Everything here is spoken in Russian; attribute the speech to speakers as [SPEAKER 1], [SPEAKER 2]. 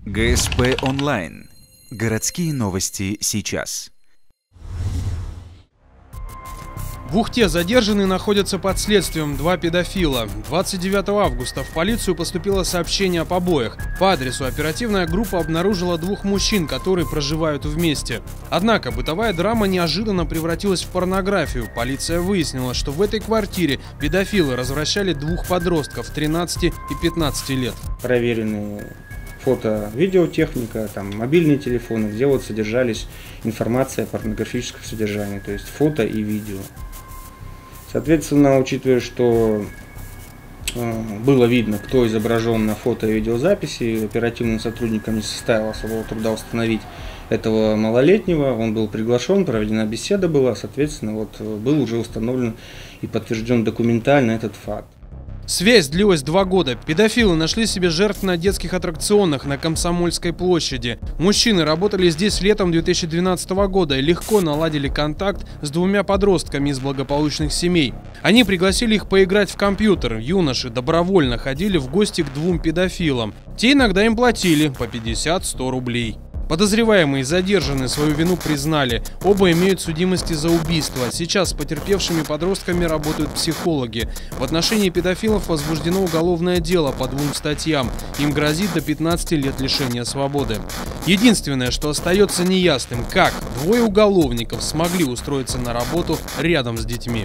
[SPEAKER 1] ГСП онлайн. Городские новости сейчас.
[SPEAKER 2] В Ухте задержанные находятся под следствием два педофила. 29 августа в полицию поступило сообщение о побоях. По адресу оперативная группа обнаружила двух мужчин, которые проживают вместе. Однако бытовая драма неожиданно превратилась в порнографию. Полиция выяснила, что в этой квартире педофилы развращали двух подростков 13 и 15 лет.
[SPEAKER 3] Проверены фото-видеотехника, мобильные телефоны, где содержались информация о порнографическом содержании, то есть фото и видео. Соответственно, учитывая, что было видно, кто изображен на фото и видеозаписи, оперативным сотрудникам не составило особого труда установить этого малолетнего. Он был приглашен, проведена беседа была, соответственно, был уже установлен и подтвержден документально этот факт.
[SPEAKER 2] Связь длилась 2 года. Педофилы нашли себе жертв на детских аттракционах на Комсомольской площади. Мужчины работали здесь летом 2012 года и легко наладили контакт с двумя подростками из благополучных семей. Они пригласили их поиграть в компьютер. Юноши добровольно ходили в гости к двум педофилам. Те иногда им платили по 50-100 рублей. Подозреваемые и задержанные свою вину признали. Оба имеют судимости за убийство. Сейчас с потерпевшими подростками работают психологи. В отношении педофилов возбуждено уголовное дело по 2 статьям. Им грозит до 15 лет лишения свободы. Единственное, что остается неясным, как 2 уголовников смогли устроиться на работу рядом с детьми.